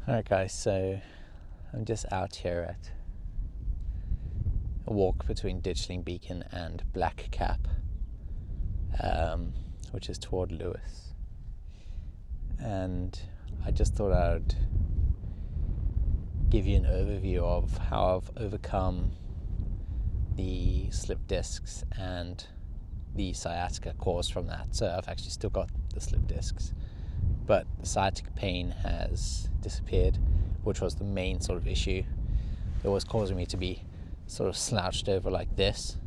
Alright guys, so I'm just out here at a walk between Ditchling Beacon and Black Cap, which is toward Lewis, and I just thought I'd give you an overview of how I've overcome the slip discs and the sciatica caused from that. So I've actually still got the slip discs, but the sciatic pain has disappeared, which was the main sort of issue. It was causing me to be sort of slouched over like this,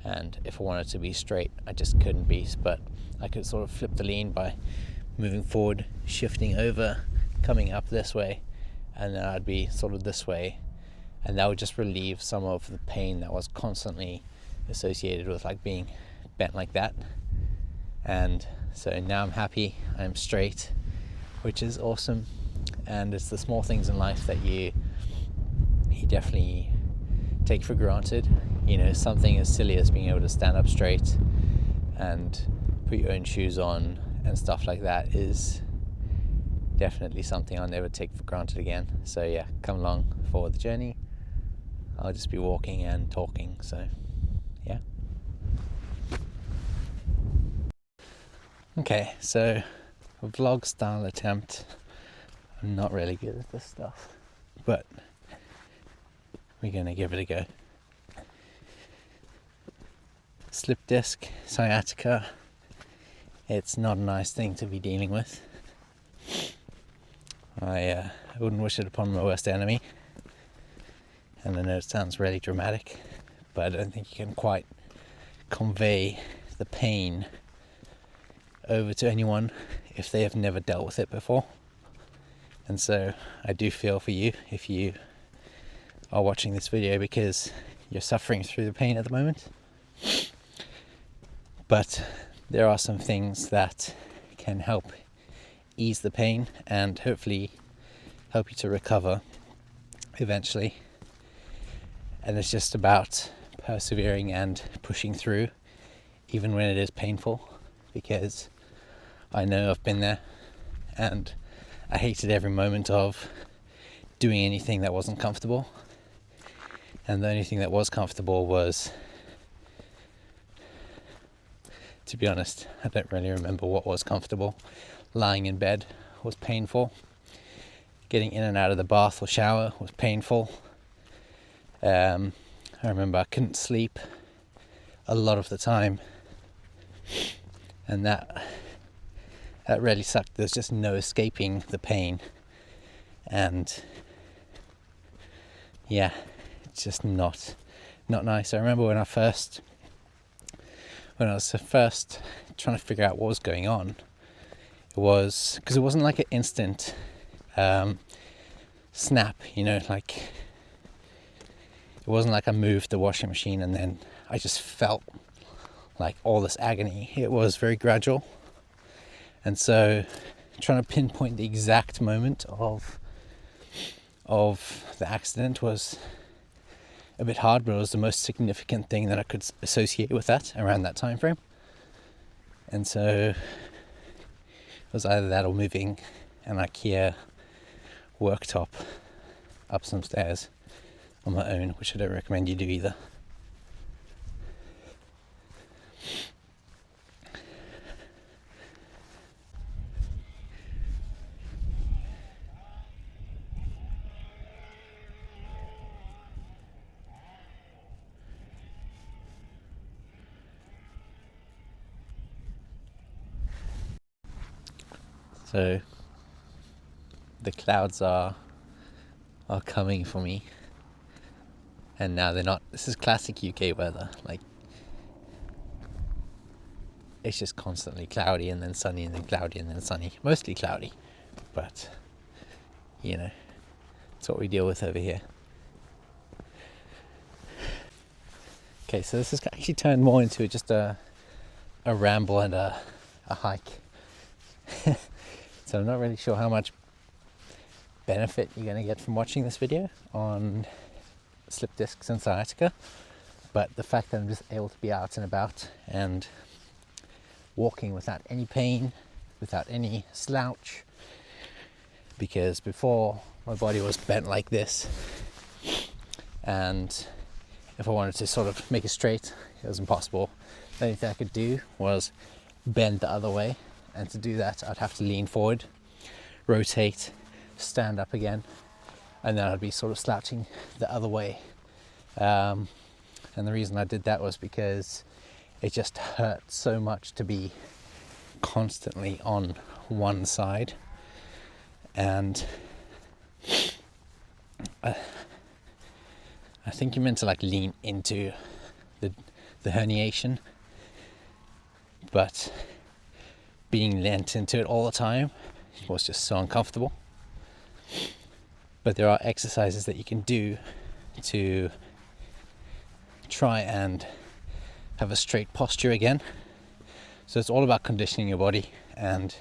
and if I wanted to be straight, I just couldn't be. But I could sort of flip the lean by moving forward, shifting over, coming up this way, and then I'd be sort of this way, and that would just relieve some of the pain that was constantly associated with like being bent like that. And so now I'm happy, I'm straight, which is awesome. And it's the small things in life that you definitely take for granted. You know, something as silly as being able to stand up straight and put your own shoes on and stuff like that is definitely something I'll never take for granted again. So yeah, come along for the journey. I'll just be walking and talking, so yeah. Okay, so a vlog style attempt. I'm not really good at this stuff, but we're gonna give it a go. Slip disc, sciatica, it's not a nice thing to be dealing with. I wouldn't wish it upon my worst enemy, and I know it sounds really dramatic, but I don't think you can quite convey the pain over to anyone if they have never dealt with it before. And so I do feel for you if you are watching this video, because you're suffering through the pain at the moment. But there are some things that can help ease the pain and hopefully help you to recover eventually. And it's just about persevering and pushing through even when it is painful, because I know I've been there and I hated every moment of doing anything that wasn't comfortable. And the only thing that was comfortable was, to be honest, I don't really remember what was comfortable. Lying in bed was painful. Getting in and out of the bath or shower was painful. I remember I couldn't sleep a lot of the time, and that really sucked. There's just no escaping the pain, and yeah, it's just not nice. I remember when I was first trying to figure out what was going on, it was because it wasn't like an instant snap, you know, like it wasn't like I moved the washing machine and then I just felt like all this agony. It was very gradual, and so trying to pinpoint the exact moment of the accident was a bit hard, but it was the most significant thing that I could associate with that around that time frame. And so it was either that or moving an IKEA worktop up some stairs on my own, which I don't recommend you do either. So the clouds are coming for me, and now they're not. This is classic UK weather. Like, it's just constantly cloudy and then sunny and then cloudy and then sunny. Mostly cloudy, but you know, it's what we deal with over here. Okay, so this has actually turned more into just a ramble and a hike. So I'm not really sure how much benefit you're going to get from watching this video on slip discs and sciatica, but the fact that I'm just able to be out and about and walking without any pain, without any slouch, because before my body was bent like this, and if I wanted to sort of make it straight, it was impossible. The only thing I could do was bend the other way, and to do that I'd have to lean forward, rotate, stand up again, and then I'd be sort of slouching the other way. And the reason I did that was because it just hurt so much to be constantly on one side, and I think you're meant to like lean into the herniation, but being leant into it all the time was just so uncomfortable. But there are exercises that you can do to try and have a straight posture again. So it's all about conditioning your body and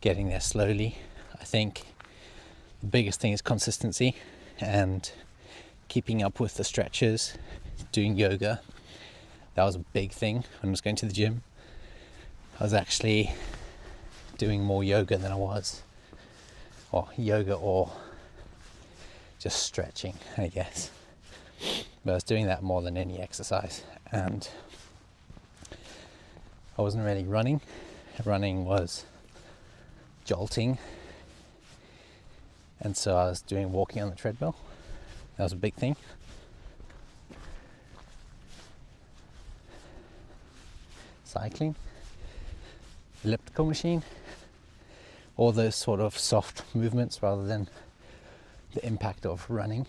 getting there slowly. I think the biggest thing is consistency and keeping up with the stretches, doing yoga. That was a big thing when I was going to the gym. I was actually doing more yoga than I was, or yoga or just stretching, I guess. But I was doing that more than any exercise, and I wasn't really running. Running was jolting, and so I was doing walking on the treadmill. That was a big thing. Cycling, elliptical machine, all those sort of soft movements rather than the impact of running.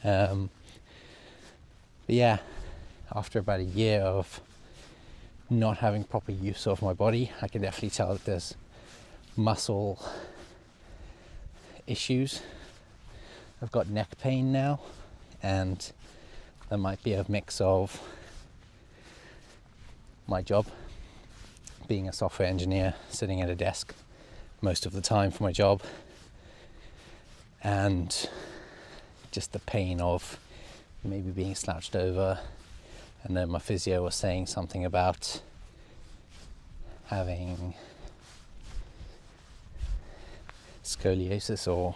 But yeah, after about a year of not having proper use of my body, I can definitely tell that there's muscle issues. I've got neck pain now, and there might be a mix of my job, being a software engineer, sitting at a desk most of the time for my job, and just the pain of maybe being slouched over. And then my physio was saying something about having scoliosis or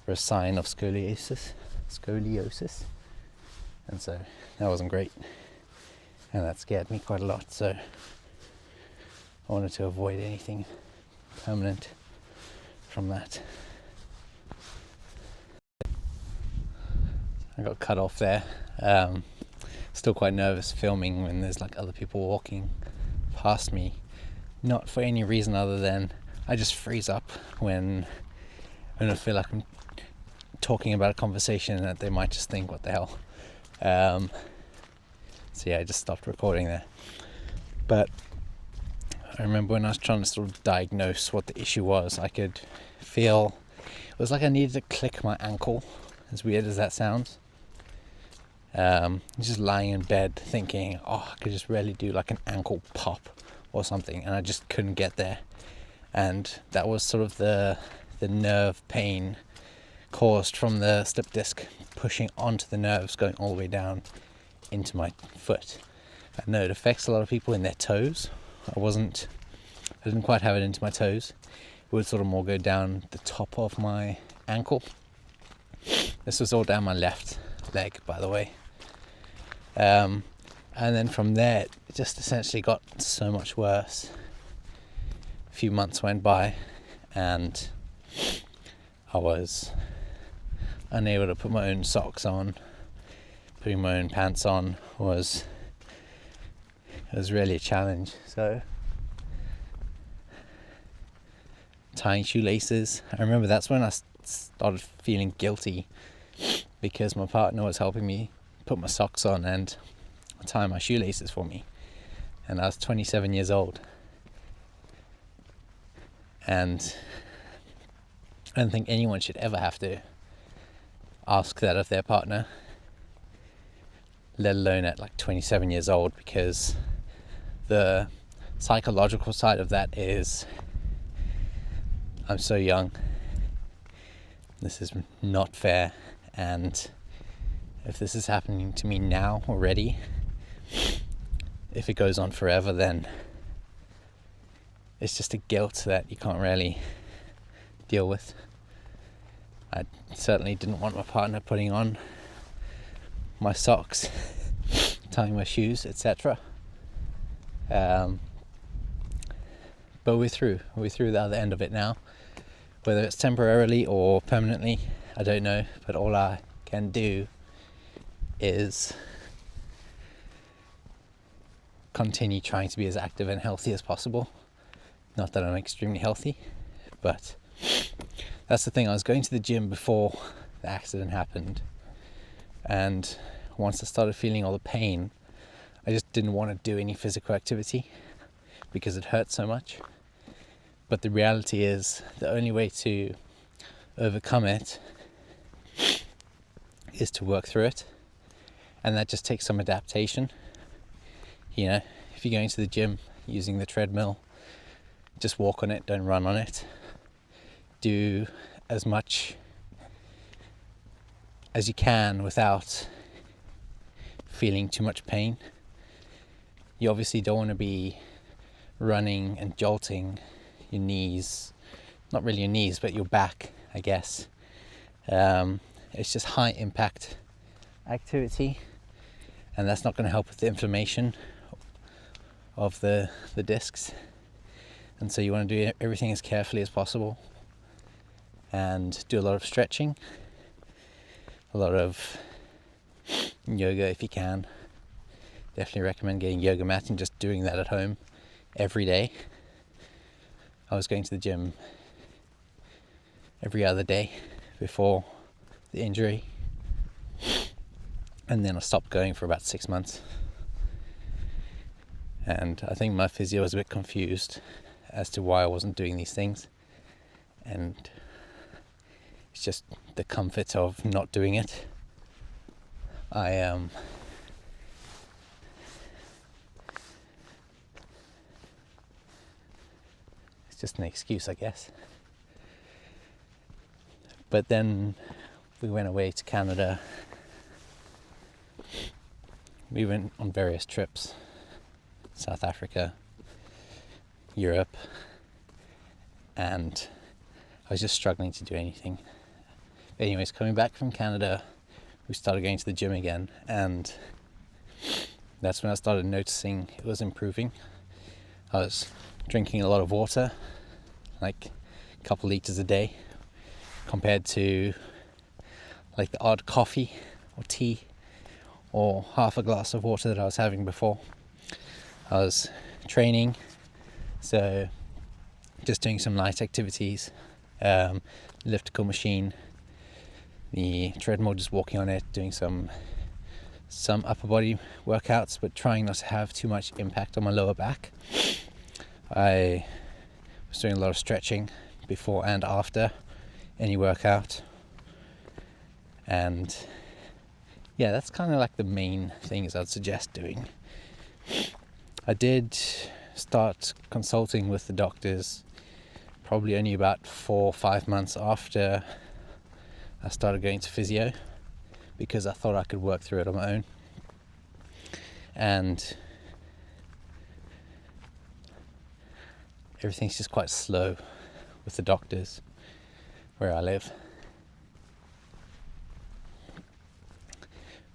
a sign of scoliosis, and so that wasn't great, and that scared me quite a lot. So I wanted to avoid anything permanent from that. I got cut off there. Still quite nervous filming when there's like other people walking past me, not for any reason other than I just freeze up when I feel like I'm talking about a conversation that they might just think, what the hell. So yeah, I just stopped recording there. But I remember when I was trying to sort of diagnose what the issue was, I could feel it was like I needed to click my ankle, as weird as that sounds. Just lying in bed thinking, I could just really do like an ankle pop or something, and I just couldn't get there. And that was sort of the nerve pain caused from the slip disc pushing onto the nerves, going all the way down into my foot. I know it affects a lot of people in their toes. I didn't quite have it into my toes. It would sort of more go down the top of my ankle. This was all down my left leg, by the way. And then from there, it just essentially got so much worse. A few months went by, and I was unable to put my own socks on. Putting my own pants on was really a challenge. So tying shoelaces, I remember that's when I started feeling guilty, because my partner was helping me put my socks on and tie my shoelaces for me, and I was 27 years old, and I don't think anyone should ever have to ask that of their partner, let alone at like 27 years old, because the psychological side of that is, I'm so young, this is not fair, and if this is happening to me now already, if it goes on forever, then it's just a guilt that you can't really deal with. I certainly didn't want my partner putting on my socks, tying my shoes, etc. But we're through the other end of it now. Whether it's temporarily or permanently, I don't know, but all I can do is continue trying to be as active and healthy as possible. Not that I'm extremely healthy, but that's the thing. I was going to the gym before the accident happened, and once I started feeling all the pain, I just didn't want to do any physical activity because it hurt so much. But the reality is, the only way to overcome it is to work through it, and that just takes some adaptation. You know, if you're going to the gym using the treadmill, just walk on it, don't run on it. Do as much as you can without feeling too much pain. You obviously don't want to be running and jolting your knees, not really your knees, but your back, I guess. It's just high impact activity, and that's not going to help with the inflammation of the discs. And so you want to do everything as carefully as possible and do a lot of stretching, a lot of yoga if you can. Definitely recommend getting a yoga mat and just doing that at home every day. I was going to the gym every other day before the injury, and then I stopped going for about 6 months. And I think my physio was a bit confused as to why I wasn't doing these things, and it's just the comfort of not doing it. It's just an excuse, I guess. But then we went away to Canada. We went on various trips: South Africa, Europe, and I was just struggling to do anything. But anyways, coming back from Canada, we started going to the gym again, and that's when I started noticing it was improving. I was drinking a lot of water, like a couple liters a day, compared to like the odd coffee or tea or half a glass of water that I was having before. I was training, so just doing some light activities, elliptical machine, the treadmill, just walking on it, doing some upper body workouts, but trying not to have too much impact on my lower back. I was doing a lot of stretching before and after any workout, and yeah, that's kind of like the main things I'd suggest doing. I did start consulting with the doctors probably only about 4 or 5 months after I started going to physio, because I thought I could work through it on my own. And everything's just quite slow with the doctors where I live.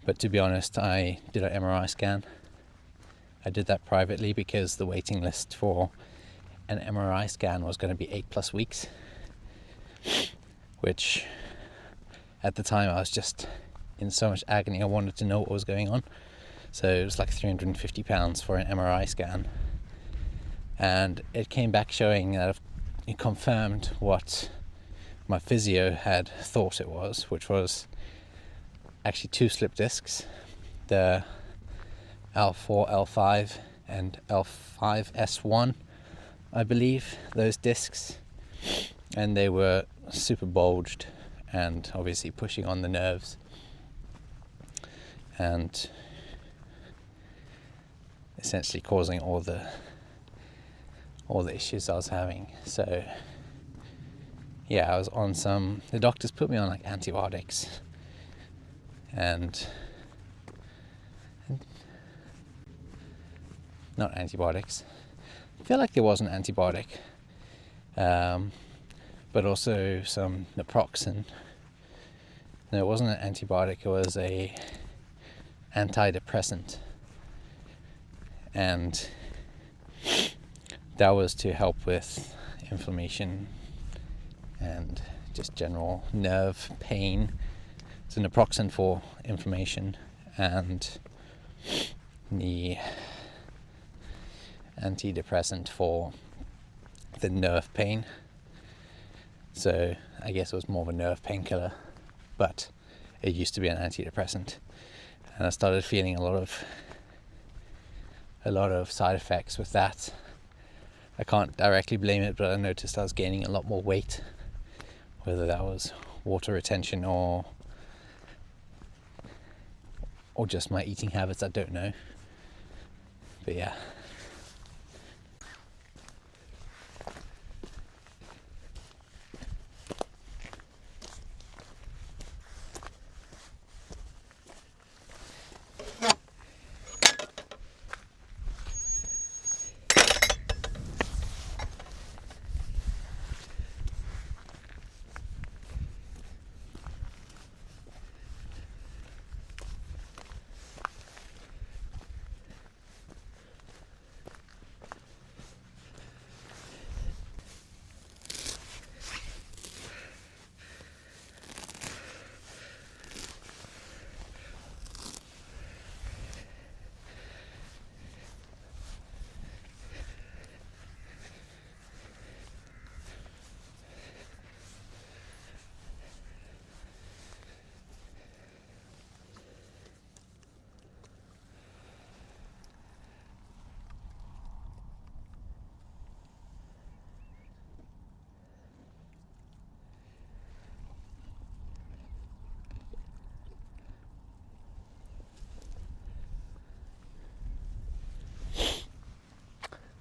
But to be honest, I did an MRI scan. I did that privately because the waiting list for an MRI scan was going to be 8+ weeks, which at the time I was just in so much agony. I wanted to know what was going on. So it was like £350 for an MRI scan. And it came back showing that it confirmed what my physio had thought it was, which was actually 2 slip discs, the L4, L5 and L5S1, I believe, those discs. And they were super bulged and obviously pushing on the nerves, and essentially causing all the issues I was having. So yeah, I was on the doctors put me on like antibiotics, and not antibiotics. I feel like there was an antibiotic, but but also some naproxen. No, it wasn't an antibiotic, it was a antidepressant, and that was to help with inflammation and just general nerve pain. It's an naproxen for inflammation and the antidepressant for the nerve pain. So I guess it was more of a nerve painkiller, but it used to be an antidepressant. And I started feeling a lot of side effects with that. I can't directly blame it, but I noticed I was gaining a lot more weight, whether that was water retention or just my eating habits, I don't know. But yeah.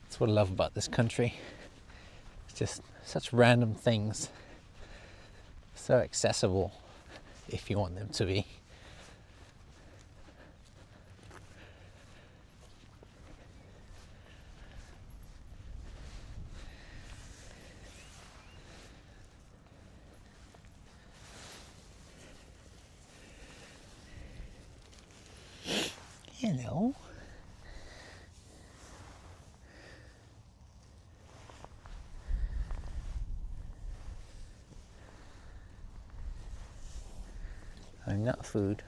That's what I love about this country. It's just such random things, so accessible if you want them to be. Hello. I'm not food.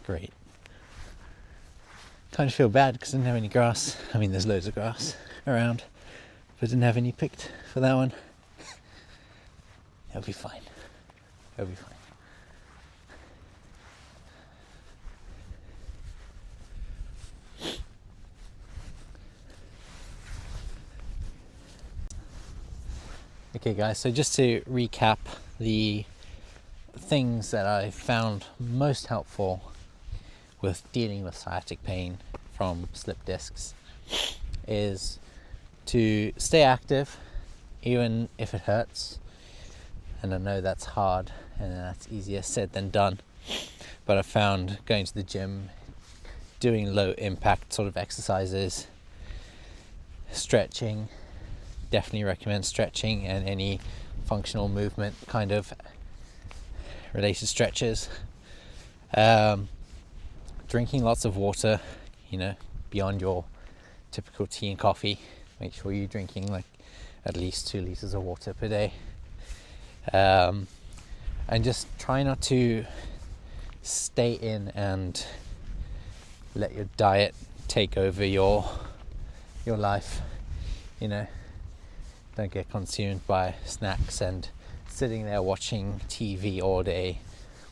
Great. Kind of feel bad because I didn't have any grass. I mean, there's loads of grass around, but didn't have any picked for that one. It'll be fine. It'll be fine. Okay guys, so just to recap, the things that I found most helpful with dealing with sciatic pain from slip discs is to stay active even if it hurts. And I know that's hard and that's easier said than done, but I found going to the gym, doing low impact sort of exercises, stretching, definitely recommend stretching and any functional movement kind of related stretches. Drinking lots of water, beyond your typical tea and coffee. Make sure you're drinking like at least 2 liters of water per day. And just try not to stay in and let your diet take over your life. Don't get consumed by snacks and sitting there watching TV all day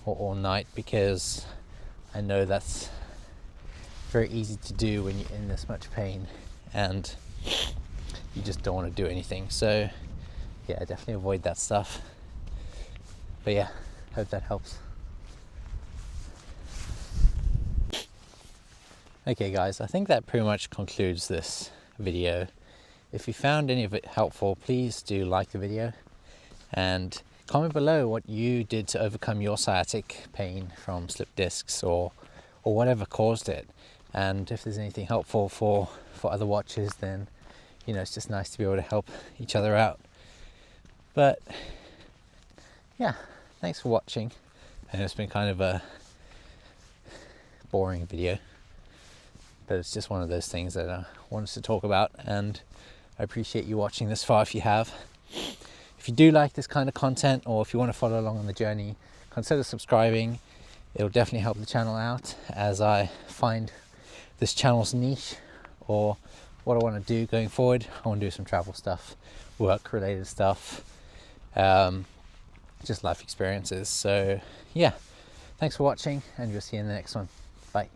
or all night, because I know that's very easy to do when you're in this much pain and you just don't want to do anything. So yeah, definitely avoid that stuff. But yeah, hope that helps. Okay guys, I think that pretty much concludes this video. If you found any of it helpful, please do like the video and comment below what you did to overcome your sciatic pain from slip discs or whatever caused it. And if there's anything helpful for other watchers, then it's just nice to be able to help each other out. But yeah, thanks for watching. And it's been kind of a boring video, but it's just one of those things that I wanted to talk about, and I appreciate you watching this far if you have. If you do like this kind of content, or if you want to follow along on the journey, consider subscribing. It'll definitely help the channel out as I find this channel's niche, or what I want to do going forward. I want to do some travel stuff, work related stuff, just life experiences. So yeah, thanks for watching, and we'll see you in the next one. Bye.